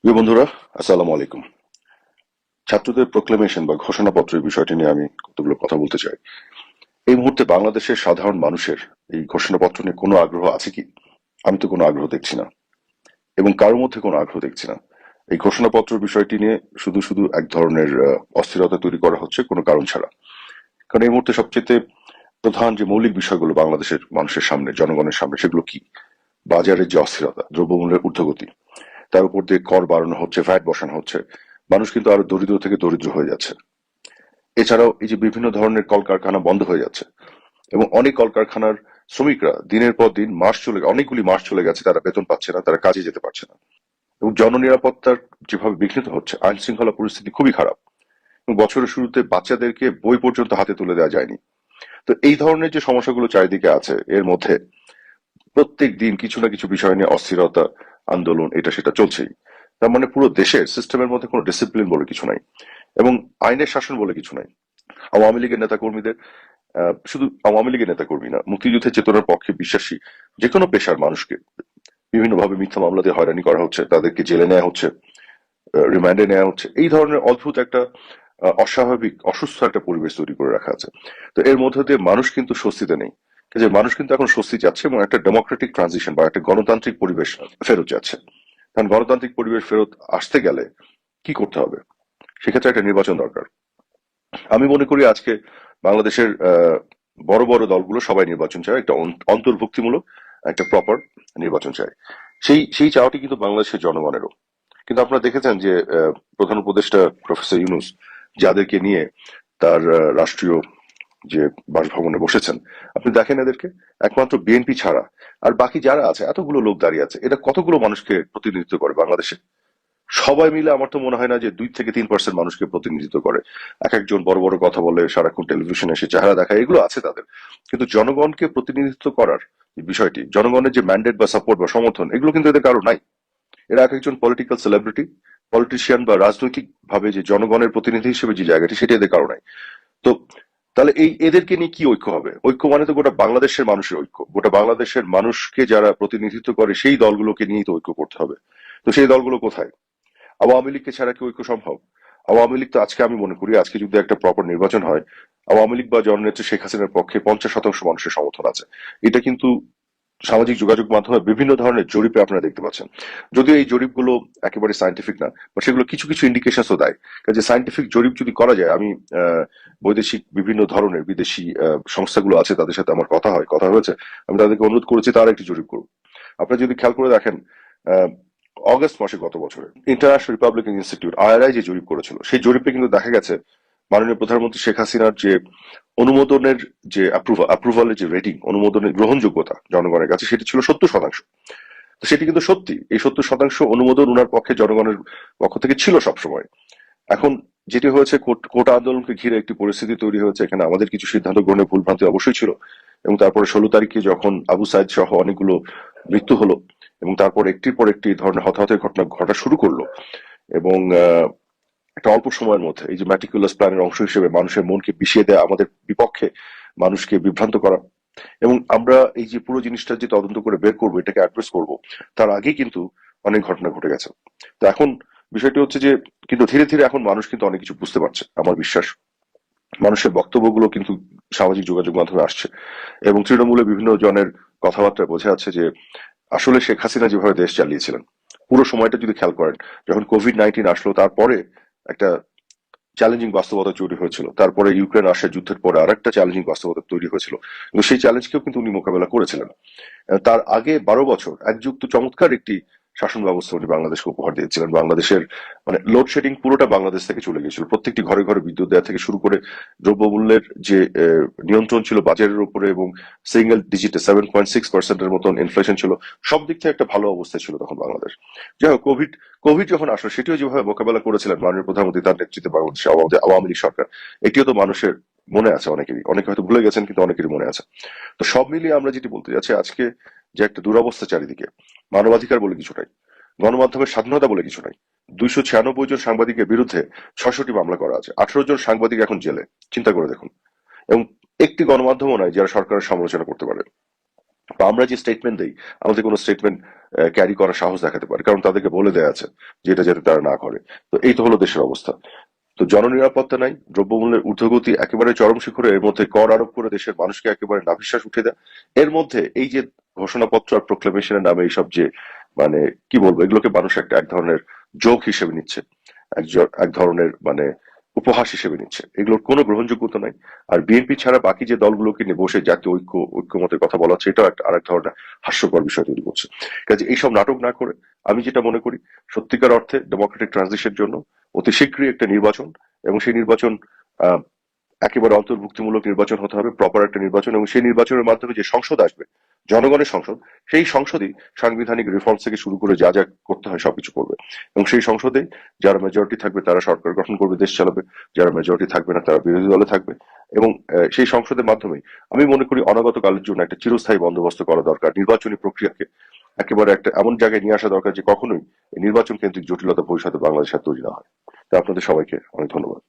প্রিয় বন্ধুরা, আসসালামু আলাইকুম। ছাত্রদের প্রোক্লেমেশন বা ঘোষণাপত্রের বিষয়টি নিয়ে আমি কতগুলো কথা বলতে চাই। এই মুহূর্তে বাংলাদেশের সাধারণ মানুষের এই ঘোষণাপত্র নিয়ে কোনো আগ্রহ আছে কি? আমি তো কোনো আগ্রহ দেখছি না, এবং কারোর মধ্যে কোনো আগ্রহ দেখছি না। এই ঘোষণাপত্র বিষয়টি নিয়ে শুধু শুধু এক ধরনের অস্থিরতা তৈরি করা হচ্ছে কোনো কারণ ছাড়া। কারণ এই মুহূর্তে সবচেয়ে প্রধান যে মৌলিক বিষয়গুলো বাংলাদেশের মানুষের সামনে, জনগণের সামনে, সেগুলো কি? বাজারের যে অস্থিরতা, দ্রব্যমূল্যের ঊর্ধ্বগতি, তার উপর দিয়ে কর বাড়ানো হচ্ছে, ভ্যাট বসানো হচ্ছে। মানুষ কিন্তু আরো দরিদ্র থেকে দরিদ্র হয়ে যাচ্ছে। এছাড়াও এই যে বিভিন্ন ধরনের কলকারখানা বন্ধ হয়ে যাচ্ছে, এবং অনেক কলকারখানার শ্রমিকরা দিনের পর দিন, অনেকগুলি মাস চলে গেছে, তারা বেতন পাচ্ছে না, তারা কাজে যেতে পারছে না। এবং জননিরাপত্তার যেভাবে বিঘ্নিত হচ্ছে, আইন শৃঙ্খলা পরিস্থিতি খুবই খারাপ। এবং বছরের শুরুতে বাচ্চাদেরকে বই পর্যন্ত হাতে তুলে দেওয়া যায়নি। তো এই ধরনের যে সমস্যাগুলো চারিদিকে আছে, এর মধ্যে প্রত্যেক দিন কিছু না কিছু বিষয় নিয়ে অস্থিরতা, আন্দোলন, এটা সেটা চলছেই। তার মানে পুরো দেশের সিস্টেমের মধ্যে কোনো ডিসিপ্লিন বলে কিছু নাই, এবং আইনের শাসন বলে কিছু নাই। আওয়ামী লীগের নেতাকর্মীদের, শুধু আওয়ামী লীগের নেতাকর্মী না, মুক্তিযুদ্ধের চেতনার পক্ষে বিশ্বাসী যে কোনো পেশার মানুষকে বিভিন্নভাবে মিথ্যা মামলা দিয়ে হয়রানি করা হচ্ছে, তাদেরকে জেলে নেওয়া হচ্ছে, রিমান্ডে নেওয়া হচ্ছে। এই ধরনের অদ্ভুত একটা অস্বাভাবিক, অসুস্থ একটা পরিবেশ তৈরি করে রাখা আছে। তো এর মধ্যে দিয়ে মানুষ কিন্তু স্বস্তিতে নেই। যে মানুষ কিন্তু এখন স্বস্তি চাচ্ছে, এবং একটা ডেমোক্রেটিক ট্রানজিশন বা একটা গণতান্ত্রিক পরিবেশ ফেরত যাচ্ছে। কারণ গণতান্ত্রিক পরিবেশ ফেরত আসতে গেলে কি করতে হবে? সেক্ষেত্রে একটা নির্বাচন দরকার। আমি মনে করি আজকে বাংলাদেশের বড় বড় দলগুলো সবাই নির্বাচন চায়, একটা অন্তর্ভুক্তিমূলক, একটা প্রপার নির্বাচন চায়। সেই চাওয়াটি কিন্তু বাংলাদেশের জনগণেরও। কিন্তু আপনারা দেখেছেন যে প্রধান উপদেষ্টা প্রফেসর ইউনূস যাদেরকে নিয়ে তার রাষ্ট্রীয় যে বাসভবনে বসেছেন, আপনি দেখেন এদেরকে, একমাত্র বিএনপি ছাড়া আর বাকি যারা আছে, এতগুলো লোক দাঁড়িয়ে আছে, এটা কতগুলো মানুষকে প্রতিনিধিত্ব করে বাংলাদেশে? সবাই মিলে আমার তো মনে হয় না যে 2 থেকে 3% মানুষকে প্রতিনিধিত্ব করে। এক একজন বড় বড় কথা বলে, সারাক্ষণ টেলিভিশনে এসে চেহারা দেখায়, এগুলো আছে তাদের। কিন্তু জনগণকে প্রতিনিধিত্ব করার যে বিষয়টি, জনগণের যে ম্যান্ডেট বা সাপোর্ট বা সমর্থন, এগুলো কিন্তু এদের কারো নাই। এরা এক একজন পলিটিক্যাল সেলিব্রিটি, পলিটিশিয়ান, বা রাজনৈতিক ভাবে যে জনগণের প্রতিনিধি হিসেবে যে জায়গাটি, সেটা এদের কারো নাই। তো তাহলে এই এদেরকে নিয়ে কি ঐক্য হবে? ঐক্য মানে তো গোটা বাংলাদেশের মানুষের ঐক্য, গোটা বাংলাদেশের মানুষকে যারা প্রতিনিধিত্ব করে সেই দলগুলোকে নিয়েই তো ঐক্য করতে হবে। তো সেই দলগুলো কোথায়? আওয়ামী লীগকে ছাড়া কি ঐক্য সম্ভব? আওয়ামী লীগ তো, আজকে আমি মনে করি, আজকে যদি একটা প্রপার নির্বাচন হয়, আওয়ামী লীগ বা জননেত্রী শেখ হাসিনার পক্ষে 50% মানুষের সমর্থন আছে। এটা কিন্তু সামাজিক যোগাযোগ মাধ্যমে বিভিন্ন ধরনের জরিপে আপনারা দেখতে পাচ্ছেন। যদিও এই জরিপগুলো একেবারে সায়েন্টিফিক না, বা সেগুলো কিছু কিছু ইন্ডিকেশনও দেয়। কাজে সায়েন্টিফিক জরিপ যদি করা যায়, আমি বৈদেশিক বিভিন্ন ধরনের বিদেশি সংস্থাগুলো আছে, তাদের সাথে আমার কথা হয়েছে। আমি তাদেরকে অনুরোধ করেছি তারা একটি জরিপ করুক। আপনারা যদি খেয়াল করে দেখেন, আহ, অগস্ট মাসে গত বছরে ইন্টারন্যাশনাল রিপাবলিকান ইনস্টিটিউট আইআরআই যে জরিপ করেছিল, সেই জরিপে কিন্তু দেখা গেছে মাননীয় প্রধানমন্ত্রী শেখ হাসিনার যে অনুমোদনের যে অ্যাপ্রুভালের যে রেটিং, অনুমোদনের গ্রহণযোগ্যতা জনগণের কাছে, সেটি ছিল 70%। তো সেটি কিন্তু সত্যি, এই 70% অনুমোদন উনার পক্ষে জনগণের পক্ষ থেকে ছিল সবসময়। এখন যেটি হয়েছে, কোটা আন্দোলনকে ঘিরে একটি পরিস্থিতি তৈরি হয়েছে, এখানে আমাদের কিছু সিদ্ধান্ত গ্রহণে ভুলভ্রান্তি অবশ্যই ছিল। এবং তারপরে 16 তারিখে যখন আবু সাইদ সহ অনেকগুলো মৃত্যু হলো, এবং তারপর একটির পর একটি ধরনের হতাহতের ঘটনা ঘটা শুরু করলো, এবং একটা অল্প সময়ের মধ্যে এই যে ম্যাটিকুলাস প্ল্যানের অংশ হিসেবে মানুষের মনকে বিষিয়ে দেয়া, আমাদের বিপক্ষে মানুষকে বিভ্রান্ত করা, এবং আমরা এই যে পুরো জিনিসটা যে তদন্ত করে বের করবো, এটাকে অ্যাড্রেস করব, তার আগেই কিন্তু অনেক ঘটনা ঘটে গেছে। তো এখন বিষয়টি হচ্ছে যে, কিন্তু ধীরে ধীরে এখন মানুষ কিন্তু অনেক কিছু বুঝতে পারছে, আমার বিশ্বাস। মানুষের বক্তব্যগুলো কিন্তু সামাজিক যোগাযোগ মাধ্যমে আসছে, এবং তৃণমূলে বিভিন্ন জনের কথাবার্তায় বোঝা যাচ্ছে যে আসলে শেখ হাসিনা যেভাবে দেশ চালিয়েছিলেন, পুরো সময়টা যদি খেয়াল করেন, যখন কোভিড-19 আসলো, তারপরে একটা চ্যালেঞ্জিং বাস্তবতা তৈরি হয়েছিল, তারপরে ইউক্রেন রাশিয়া যুদ্ধের পরে আর একটা চ্যালেঞ্জিং বাস্তবতা তৈরি হয়েছিল, কিন্তু সেই চ্যালেঞ্জকেও কিন্তু উনি মোকাবেলা করেছিলেন। তার আগে 12 বছর একযুক্ত চমৎকার একটি শাসন ব্যবস্থা উনি বাংলাদেশকে উপহার দিয়েছিলেন। বাংলাদেশের মানে লোডশেডিং পুরোটা বাংলাদেশ থেকে চলে গিয়েছিল, প্রত্যেকটি ঘরে ঘরে বিদ্যুৎ দেওয়া থেকে শুরু করে দ্রব্যমূল্যের যে নিয়ন্ত্রণ ছিল বাজারের উপরে, এবং সিঙ্গেল ডিজিটে 7.6%-এর মতন ইনফ্লেশন ছিল। সব দিক থেকে একটা ভালো অবস্থায় ছিল তখন বাংলাদেশ। যাই হোক, কোভিড কোভিড যখন আসলো, সেটিও যেভাবে মোকাবেলা করেছিলেন মাননীয় প্রধানমন্ত্রী, তার নেতৃত্বে বাংলাদেশে আওয়ামী লীগ সরকার, এটিও তো মানুষের মনে আছে অনেকেরই, অনেকে হয়তো ভুলে গেছেন, কিন্তু অনেকেরই মনে আছে। তো সব মিলিয়ে আমরা যেটি বলতে যাচ্ছি, আজকে যে একটা দুরবস্থা চারিদিকে, মানবাধিকার বলে কিছু নাই, গণমাধ্যমের স্বাধীনতা বলে কিছু নাই। 296 জন সাংবাদিকের বিরুদ্ধে 600টি মামলা করা আছে, 18 জন সাংবাদিক এখন জেলে। চিন্তা করে দেখুন। এবং একটি গণমাধ্যমও নাই যারা সরকারের সমালোচনা করতে পারে। বা আমরা যে স্টেটমেন্ট দেই, আমাদের কোনো স্টেটমেন্ট ক্যারি করার সাহস দেখাতে পারে, কারণ তাদেরকে বলে দেয়া আছে যে এটা যাতে তারা না করে। তো এই তো হলো দেশের অবস্থা। তো জননিরাপত্তা নাই, দ্রব্যমূল্যের ঊর্ধ্বগতি একেবারে চরম শিখরে, এর মধ্যে কর আরোপ করে দেশের মানুষকে একেবারে নাভিশ্বাস উঠে দেয়। এর মধ্যে এই যে ঘোষণাপত্র আর প্রোক্লেমেশনের নামে এইসব যে মানে কি বলবো, এগুলোকে মানুষ একটা এক ধরনের জোক হিসেবে নিচ্ছে, এক ধরনের মানে উপহাস হিসেবে নিচ্ছে। এগুলোর কোনো গ্রহণযোগ্যতা নাই। আর বিএনপি ছাড়া বাকি যে দলগুলোকে নিয়ে বসে জাতীয় ঐক্যমতের কথা বলা হচ্ছে, এটাও একটা আরেক ধরনের হাস্যকর বিষয় তৈরি করছে। কাজে এইসব নাটক না করে আমি যেটা মনে করি, সত্যিকার অর্থে ডেমোক্রেটিক ট্রানজিশনের জন্য অতি শীঘ্রই একটা নির্বাচন, এবং সেই নির্বাচন আহ, একেবারে অন্তর্ভুক্তিমূলক নির্বাচন হতে হবে, প্রপার একটা নির্বাচন, এবং সেই নির্বাচনের মাধ্যমে যে সংসদ আসবে, জনগণের সংসদ, সেই সংসদই সাংবিধানিক রিফর্মস থেকে শুরু করে যা যা করতে হয় সবকিছু করবে। এবং সেই সংসদে যারা মেজরিটি থাকবে তারা সরকার গঠন করবে, দেশ চালাবে। যারা মেজরিটি থাকবে না তারা বিরোধী দলে থাকবে। এবং সেই সংসদের মাধ্যমে আমি মনে করি অনাগত কালের জন্য একটা চিরস্থায়ী বন্দোবস্ত করা দরকার। নির্বাচনী প্রক্রিয়াকে একেবারে একটা এমন জায়গায় নিয়ে আসা দরকার যে কখনোই এই নির্বাচন কেন্দ্রিক জটিলতা ভবিষ্যতে বাংলাদেশ আর তৈরি না হয়। তা আপনাদের সবাইকে অনেক ধন্যবাদ।